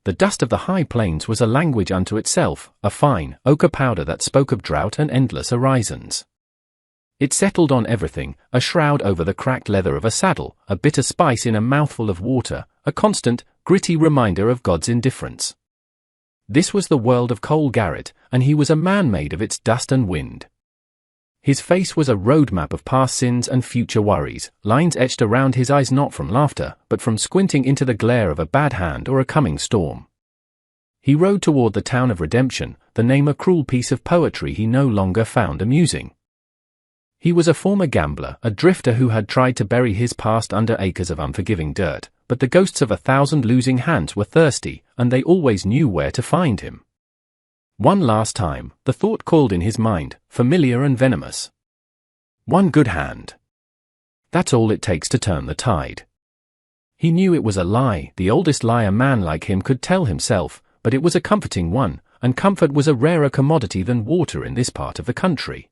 The dust of the high plains was a language unto itself, a fine, ochre powder that spoke of drought and endless horizons. It settled on everything, a shroud over the cracked leather of a saddle, a bitter spice in a mouthful of water, a constant, gritty reminder of God's indifference. This was the world of Cole Garrett, and he was a man made of its dust and wind. His face was a roadmap of past sins and future worries, lines etched around his eyes not from laughter, but from squinting into the glare of a bad hand or a coming storm. He rode toward the town of redemption, the name a cruel piece of poetry he no longer found amusing. He was a former gambler, a drifter who had tried to bury his past under acres of unforgiving dirt, but the ghosts of 1,000 losing hands were thirsty, and they always knew where to find him. One last time, the thought called in his mind, familiar and venomous. One good hand. That's all it takes to turn the tide. He knew it was a lie, the oldest lie a man like him could tell himself, but it was a comforting one, and comfort was a rarer commodity than water in this part of the country.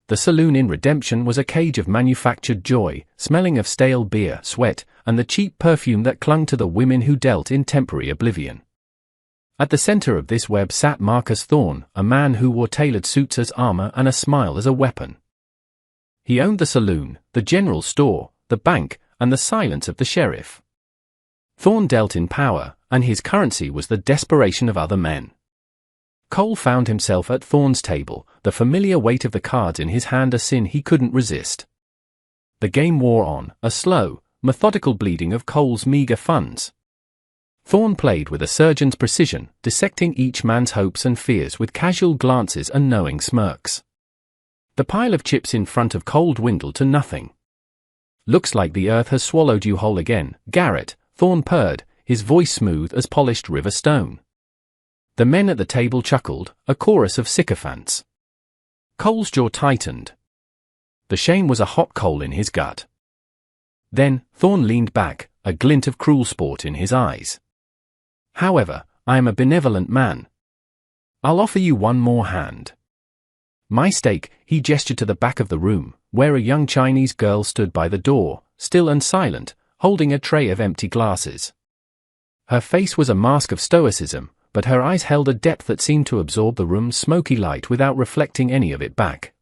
The saloon in Redemption was a cage of manufactured joy, smelling of stale beer, sweat, and the cheap perfume that clung to the women who dealt in temporary oblivion. At the center of this web sat Marcus Thorne, a man who wore tailored suits as armor and a smile as a weapon. He owned the saloon, the general store, the bank, and the silence of the sheriff. Thorne dealt in power, and his currency was the desperation of other men. Cole found himself at Thorne's table, the familiar weight of the cards in his hand a sin he couldn't resist. The game wore on, a slow, methodical bleeding of Cole's meager funds. Thorne played with a surgeon's precision, dissecting each man's hopes and fears with casual glances and knowing smirks. The pile of chips in front of Cole dwindled to nothing. "Looks like the earth has swallowed you whole again, Garrett," Thorne purred, his voice smooth as polished river stone. The men at the table chuckled, a chorus of sycophants. Cole's jaw tightened. The shame was a hot coal in his gut. Then, Thorne leaned back, a glint of cruel sport in his eyes. "However, I am a benevolent man. I'll offer you one more hand. My stake," he gestured to the back of the room, where a young Chinese girl stood by the door, still and silent, holding a tray of empty glasses. Her face was a mask of stoicism, but her eyes held a depth that seemed to absorb the room's smoky light without reflecting any of it back.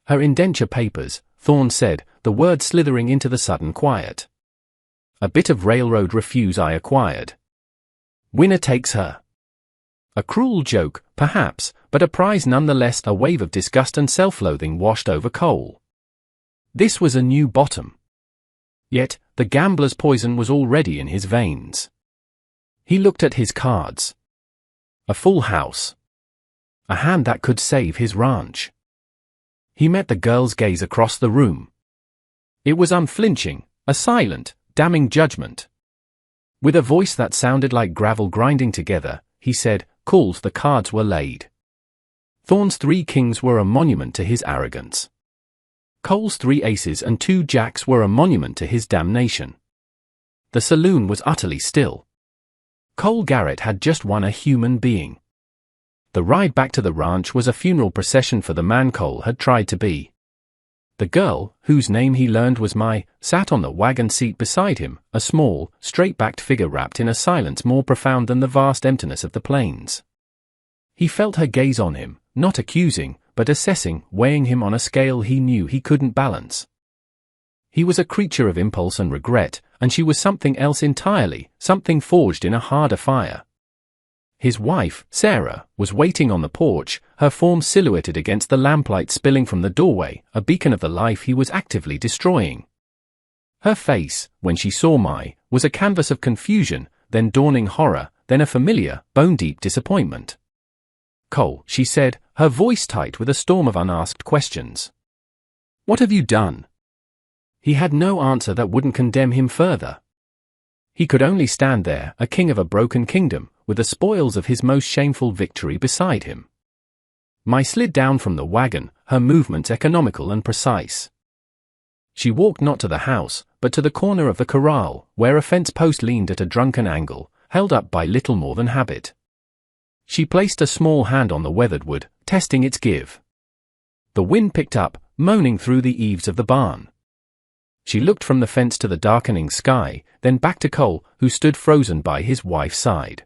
"Her indenture papers," Thorne said, the words slithering into the sudden quiet. "A bit of railroad refuse I acquired. Winner takes her." A cruel joke, perhaps, but a prize nonetheless. A wave of disgust and self-loathing washed over Cole. This was a new bottom. Yet, the gambler's poison was already in his veins. He looked at his cards. A full house. A hand that could save his ranch. He met the girl's gaze across the room. It was unflinching, a silent, damning judgment. With a voice that sounded like gravel grinding together, he said, "Calls, the cards were laid." Thorne's 3 kings were a monument to his arrogance. Cole's 3 aces and 2 jacks were a monument to his damnation. The saloon was utterly still. Cole Garrett had just won a human being. The ride back to the ranch was a funeral procession for the man Cole had tried to be. The girl, whose name he learned was Mai, sat on the wagon seat beside him, a small, straight-backed figure wrapped in a silence more profound than the vast emptiness of the plains. He felt her gaze on him, not accusing, but assessing, weighing him on a scale he knew he couldn't balance. He was a creature of impulse and regret, and she was something else entirely, something forged in a harder fire. His wife, Sarah, was waiting on the porch, her form silhouetted against the lamplight spilling from the doorway, a beacon of the life he was actively destroying. Her face, when she saw Mai, was a canvas of confusion, then dawning horror, then a familiar, bone-deep disappointment. "Cole," she said, her voice tight with a storm of unasked questions. "What have you done?" He had no answer that wouldn't condemn him further. He could only stand there, a king of a broken kingdom, with the spoils of his most shameful victory beside him. Mai slid down from the wagon, her movements economical and precise. She walked not to the house, but to the corner of the corral, where a fence post leaned at a drunken angle, held up by little more than habit. She placed a small hand on the weathered wood, testing its give. The wind picked up, moaning through the eaves of the barn. She looked from the fence to the darkening sky, then back to Cole, who stood frozen by his wife's side.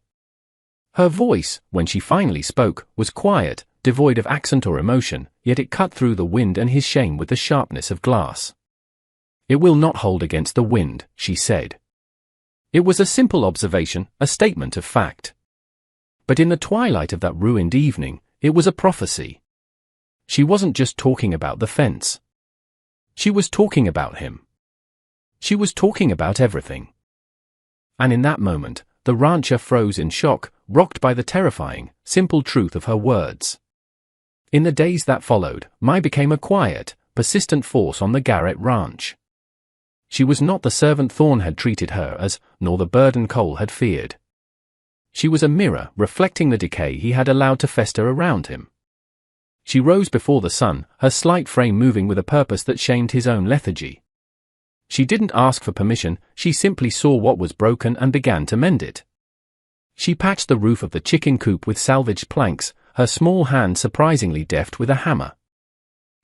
Her voice, when she finally spoke, was quiet, devoid of accent or emotion, yet it cut through the wind and his shame with the sharpness of glass. "It will not hold against the wind," she said. It was a simple observation, a statement of fact. But in the twilight of that ruined evening, it was a prophecy. She wasn't just talking about the fence. She was talking about him. She was talking about everything. And in that moment, the rancher froze in shock, rocked by the terrifying, simple truth of her words. In the days that followed, Mai became a quiet, persistent force on the Garrett ranch. She was not the servant Thorn had treated her as, nor the burden Cole had feared. She was a mirror reflecting the decay he had allowed to fester around him. She rose before the sun, her slight frame moving with a purpose that shamed his own lethargy. She didn't ask for permission, she simply saw what was broken and began to mend it. She patched the roof of the chicken coop with salvaged planks, her small hand surprisingly deft with a hammer.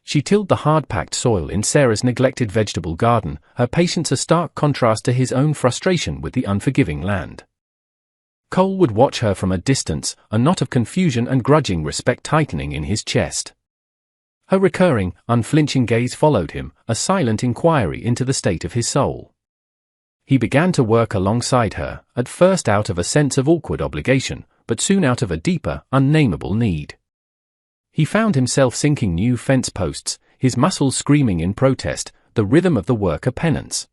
She tilled the hard-packed soil in Sarah's neglected vegetable garden, her patience a stark contrast to his own frustration with the unforgiving land. Cole would watch her from a distance, a knot of confusion and grudging respect tightening in his chest. Her recurring, unflinching gaze followed him, a silent inquiry into the state of his soul. He began to work alongside her, at first out of a sense of awkward obligation, but soon out of a deeper, unnameable need. He found himself sinking new fence posts, his muscles screaming in protest, the rhythm of the work a penance.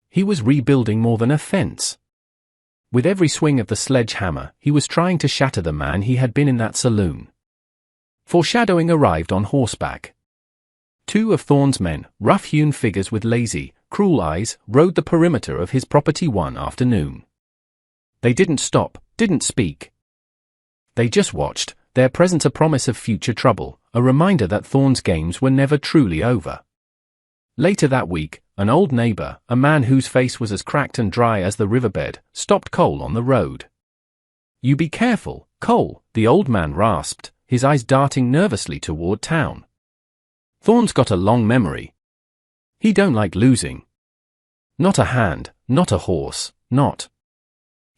He was rebuilding more than a fence. With every swing of the sledgehammer, he was trying to shatter the man he had been in that saloon. Foreshadowing arrived on horseback. Two of Thorn's men, rough-hewn figures with lazy, cruel eyes, rode the perimeter of his property one afternoon. They didn't stop, didn't speak. They just watched, their presence a promise of future trouble, a reminder that Thorn's games were never truly over. Later that week, an old neighbor, a man whose face was as cracked and dry as the riverbed, stopped Cole on the road. "You be careful, Cole," the old man rasped, his eyes darting nervously toward town. "Thorn's got a long memory. He don't like losing. Not a hand, not a horse, not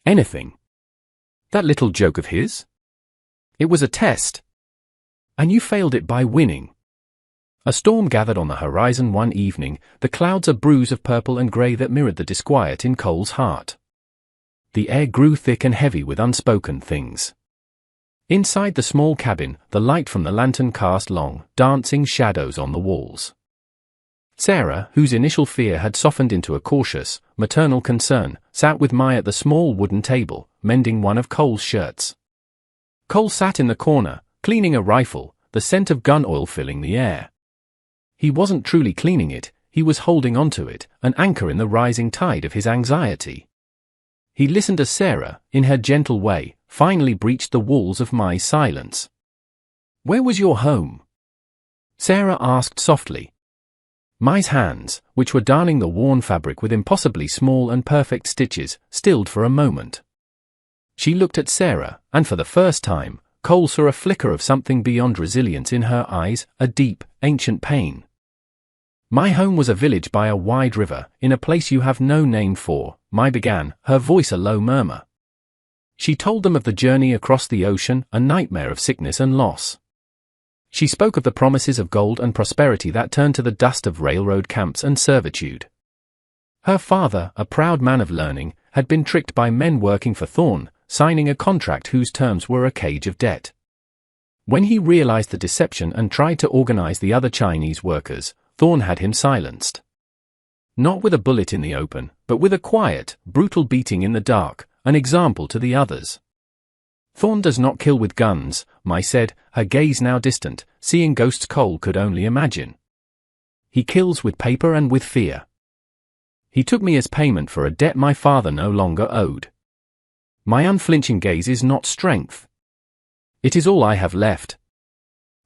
anything. That little joke of his? It was a test. And you failed it by winning." A storm gathered on the horizon one evening, the clouds a bruise of purple and grey that mirrored the disquiet in Cole's heart. The air grew thick and heavy with unspoken things. Inside the small cabin, the light from the lantern cast long, dancing shadows on the walls. Sarah, whose initial fear had softened into a cautious, maternal concern, sat with Mai at the small wooden table, mending one of Cole's shirts. Cole sat in the corner, cleaning a rifle, the scent of gun oil filling the air. He wasn't truly cleaning it, he was holding onto it, an anchor in the rising tide of his anxiety. He listened as Sarah, in her gentle way, finally breached the walls of Mai's silence. "Where was your home?" Sarah asked softly. Mai's hands, which were darning the worn fabric with impossibly small and perfect stitches, stilled for a moment. She looked at Sarah, and for the first time, Cole saw a flicker of something beyond resilience in her eyes, a deep, ancient pain. "My home was a village by a wide river, in a place you have no name for," Mai began, her voice a low murmur. She told them of the journey across the ocean, a nightmare of sickness and loss. She spoke of the promises of gold and prosperity that turned to the dust of railroad camps and servitude. Her father, a proud man of learning, had been tricked by men working for Thorn, signing a contract whose terms were a cage of debt. When he realized the deception and tried to organize the other Chinese workers, Thorn had him silenced. Not with a bullet in the open, but with a quiet, brutal beating in the dark, an example to the others. "Thorn does not kill with guns," Mai said, her gaze now distant, seeing ghosts Cole could only imagine. "He kills with paper and with fear. He took me as payment for a debt my father no longer owed. My unflinching gaze is not strength. It is all I have left.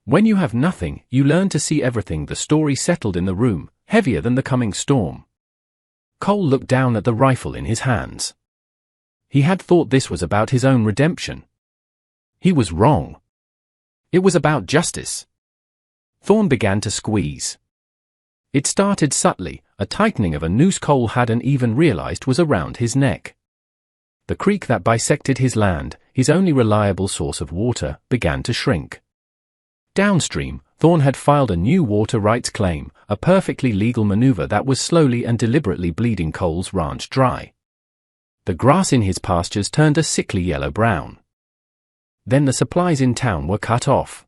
When you have nothing, you learn to see everything." The story settled in the room, heavier than the coming storm. Cole looked down at the rifle in his hands. He had thought this was about his own redemption. He was wrong. It was about justice. Thorn began to squeeze. It started subtly, a tightening of a noose Cole hadn't even realized was around his neck. The creek that bisected his land, his only reliable source of water, began to shrink. Downstream, Thorn had filed a new water rights claim, a perfectly legal maneuver that was slowly and deliberately bleeding Cole's ranch dry. The grass in his pastures turned a sickly yellow-brown. Then the supplies in town were cut off.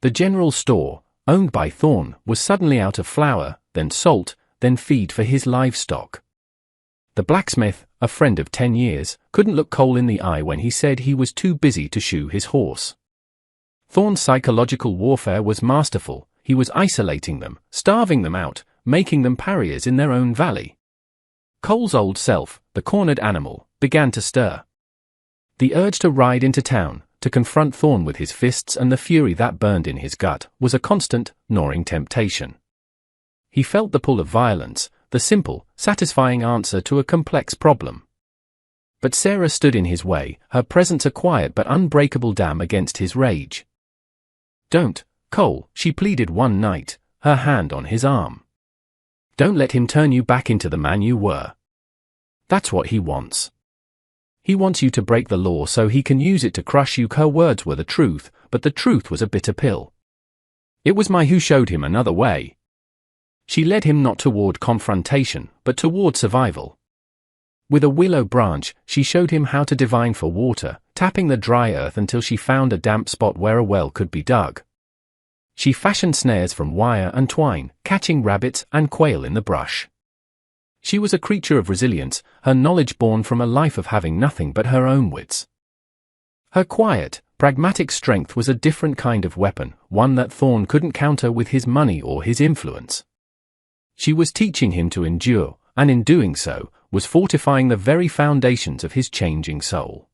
The general store, owned by Thorn, was suddenly out of flour, then salt, then feed for his livestock. The blacksmith, a friend of 10 years, couldn't look Cole in the eye when he said he was too busy to shoe his horse. Thorn's psychological warfare was masterful. He was isolating them, starving them out, making them pariahs in their own valley. Cole's old self, the cornered animal, began to stir. The urge to ride into town, to confront Thorn with his fists and the fury that burned in his gut, was a constant, gnawing temptation. He felt the pull of violence, the simple, satisfying answer to a complex problem. But Sarah stood in his way, her presence a quiet but unbreakable dam against his rage. "Don't, Cole," she pleaded one night, her hand on his arm. "Don't let him turn you back into the man you were. That's what he wants. He wants you to break the law so he can use it to crush you." Her words were the truth, but the truth was a bitter pill. It was Mai who showed him another way. She led him not toward confrontation, but toward survival. With a willow branch, she showed him how to divine for water, tapping the dry earth until she found a damp spot where a well could be dug. She fashioned snares from wire and twine, catching rabbits and quail in the brush. She was a creature of resilience, her knowledge born from a life of having nothing but her own wits. Her quiet, pragmatic strength was a different kind of weapon, one that Thorn couldn't counter with his money or his influence. She was teaching him to endure, and in doing so, was fortifying the very foundations of his changing soul.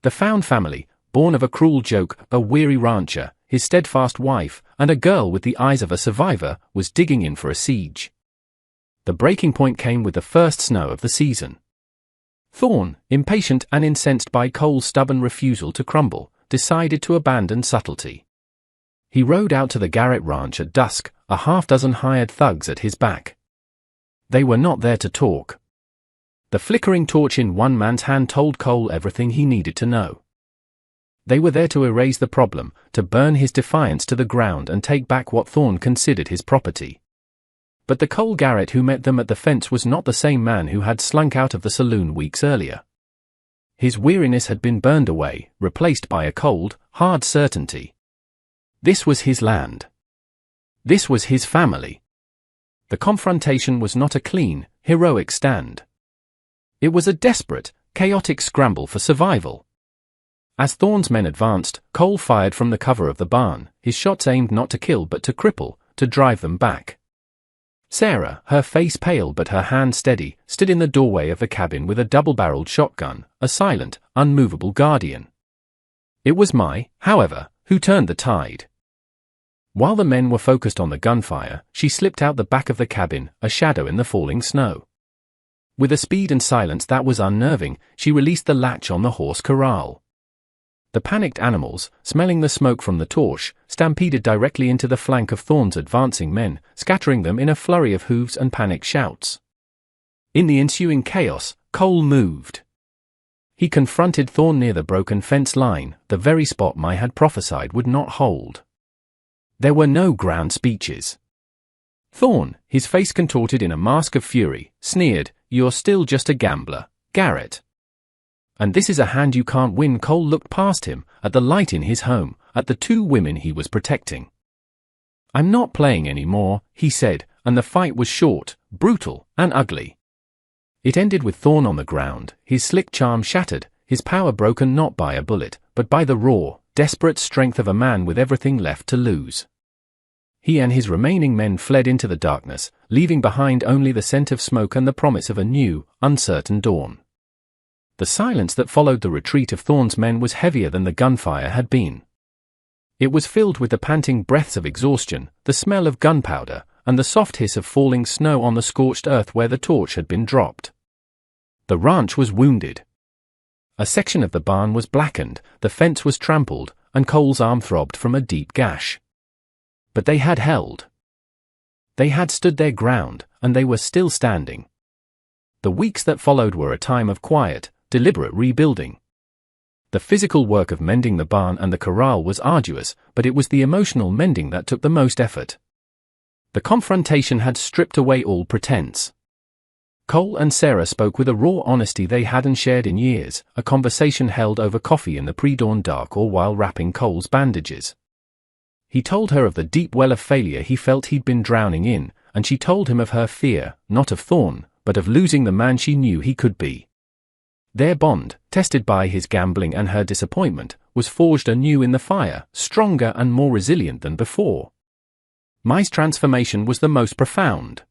The found family, born of a cruel joke, a weary rancher, his steadfast wife, and a girl with the eyes of a survivor, was digging in for a siege. The breaking point came with the first snow of the season. Thorn, impatient and incensed by Cole's stubborn refusal to crumble, decided to abandon subtlety. He rode out to the Garrett ranch at dusk, a half-dozen hired thugs at his back. They were not there to talk. The flickering torch in one man's hand told Cole everything he needed to know. They were there to erase the problem, to burn his defiance to the ground and take back what Thorn considered his property. But the Cole Garrett who met them at the fence was not the same man who had slunk out of the saloon weeks earlier. His weariness had been burned away, replaced by a cold, hard certainty. This was his land. This was his family. The confrontation was not a clean, heroic stand. It was a desperate, chaotic scramble for survival. As Thorn's men advanced, Cole fired from the cover of the barn, his shots aimed not to kill but to cripple, to drive them back. Sarah, her face pale but her hand steady, stood in the doorway of the cabin with a double-barreled shotgun, a silent, unmovable guardian. It was Mai, however, who turned the tide. While the men were focused on the gunfire, she slipped out the back of the cabin, a shadow in the falling snow. With a speed and silence that was unnerving, she released the latch on the horse corral. The panicked animals, smelling the smoke from the torch, stampeded directly into the flank of Thorn's advancing men, scattering them in a flurry of hooves and panicked shouts. In the ensuing chaos, Cole moved. He confronted Thorn near the broken fence line, the very spot Mai had prophesied would not hold. There were no grand speeches. Thorn, his face contorted in a mask of fury, sneered, "You're still just a gambler, Garrett. And this is a hand you can't win." Cole looked past him, at the light in his home, at the two women he was protecting. "I'm not playing anymore," he said, and the fight was short, brutal, and ugly. It ended with Thorn on the ground, his slick charm shattered, his power broken not by a bullet, but by the raw, desperate strength of a man with everything left to lose. He and his remaining men fled into the darkness, leaving behind only the scent of smoke and the promise of a new, uncertain dawn. The silence that followed the retreat of Thorn's men was heavier than the gunfire had been. It was filled with the panting breaths of exhaustion, the smell of gunpowder, and the soft hiss of falling snow on the scorched earth where the torch had been dropped. The ranch was wounded. A section of the barn was blackened, the fence was trampled, and Cole's arm throbbed from a deep gash. But they had held. They had stood their ground, and they were still standing. The weeks that followed were a time of quiet, deliberate rebuilding. The physical work of mending the barn and the corral was arduous, but it was the emotional mending that took the most effort. The confrontation had stripped away all pretense. Cole and Sarah spoke with a raw honesty they hadn't shared in years, a conversation held over coffee in the pre-dawn dark or while wrapping Cole's bandages. He told her of the deep well of failure he felt he'd been drowning in, and she told him of her fear, not of Thorn, but of losing the man she knew he could be. Their bond, tested by his gambling and her disappointment, was forged anew in the fire, stronger and more resilient than before. Mai's transformation was the most profound.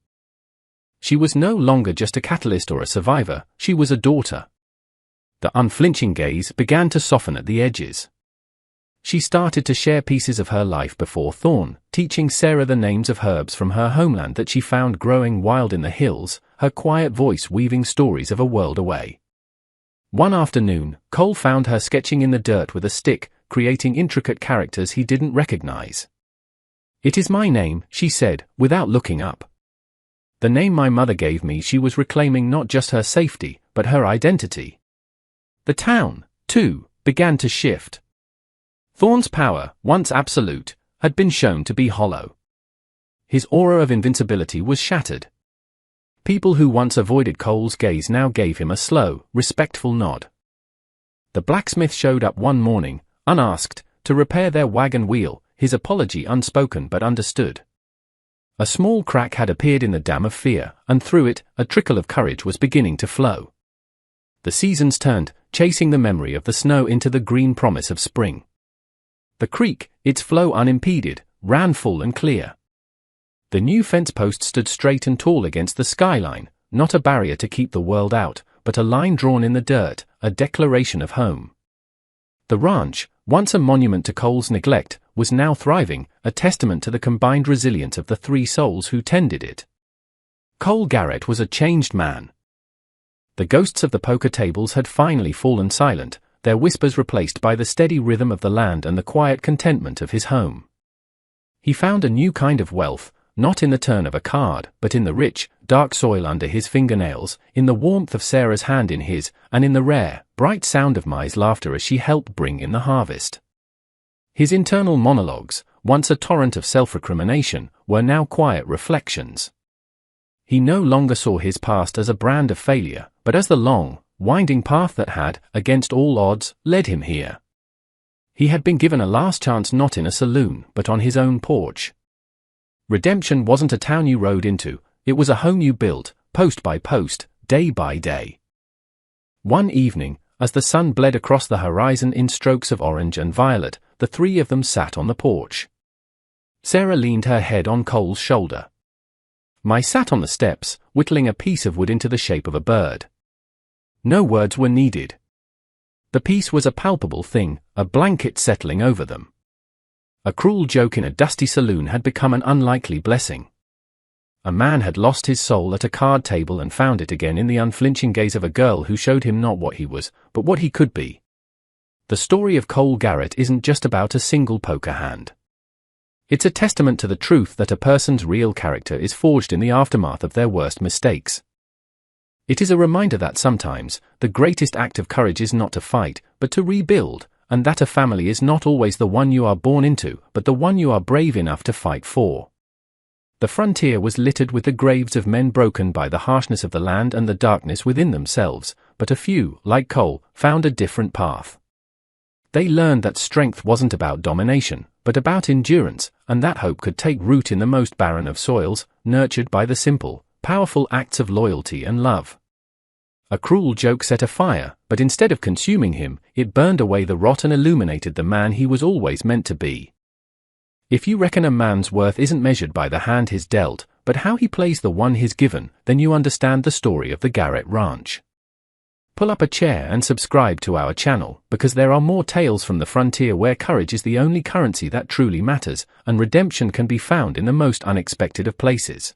She was no longer just a catalyst or a survivor, she was a daughter. The unflinching gaze began to soften at the edges. She started to share pieces of her life before Thorn, teaching Sarah the names of herbs from her homeland that she found growing wild in the hills, her quiet voice weaving stories of a world away. One afternoon, Cole found her sketching in the dirt with a stick, creating intricate characters he didn't recognize. "It is my name," she said, without looking up. The name my mother gave me. She was reclaiming not just her safety, but her identity. The town, too, began to shift. Thorn's power, once absolute, had been shown to be hollow. His aura of invincibility was shattered. People who once avoided Cole's gaze now gave him a slow, respectful nod. The blacksmith showed up one morning, unasked, to repair their wagon wheel, his apology unspoken but understood. A small crack had appeared in the dam of fear, and through it, a trickle of courage was beginning to flow. The seasons turned, chasing the memory of the snow into the green promise of spring. The creek, its flow unimpeded, ran full and clear. The new fence post stood straight and tall against the skyline, not a barrier to keep the world out, but a line drawn in the dirt, a declaration of home. The ranch, once a monument to Cole's neglect, was now thriving, a testament to the combined resilience of the three souls who tended it. Cole Garrett was a changed man. The ghosts of the poker tables had finally fallen silent, their whispers replaced by the steady rhythm of the land and the quiet contentment of his home. He found a new kind of wealth, not in the turn of a card, but in the rich, dark soil under his fingernails, in the warmth of Sarah's hand in his, and in the rare, bright sound of Mai's laughter as she helped bring in the harvest. His internal monologues, once a torrent of self-recrimination, were now quiet reflections. He no longer saw his past as a brand of failure, but as the long, winding path that had, against all odds, led him here. He had been given a last chance not in a saloon, but on his own porch. Redemption wasn't a town you rode into, it was a home you built, post by post, day by day. One evening, as the sun bled across the horizon in strokes of orange and violet, the three of them sat on the porch. Sarah leaned her head on Cole's shoulder. Mai sat on the steps, whittling a piece of wood into the shape of a bird. No words were needed. The piece was a palpable thing, a blanket settling over them. A cruel joke in a dusty saloon had become an unlikely blessing. A man had lost his soul at a card table and found it again in the unflinching gaze of a girl who showed him not what he was, but what he could be. The story of Cole Garrett isn't just about a single poker hand. It's a testament to the truth that a person's real character is forged in the aftermath of their worst mistakes. It is a reminder that sometimes, the greatest act of courage is not to fight, but to rebuild, and that a family is not always the one you are born into, but the one you are brave enough to fight for. The frontier was littered with the graves of men broken by the harshness of the land and the darkness within themselves, but a few, like Cole, found a different path. They learned that strength wasn't about domination, but about endurance, and that hope could take root in the most barren of soils, nurtured by the simple, powerful acts of loyalty and love. A cruel joke set a fire, but instead of consuming him, it burned away the rot and illuminated the man he was always meant to be. If you reckon a man's worth isn't measured by the hand he's dealt, but how he plays the one he's given, then you understand the story of the Garrett Ranch. Pull up a chair and subscribe to our channel, because there are more tales from the frontier where courage is the only currency that truly matters, and redemption can be found in the most unexpected of places.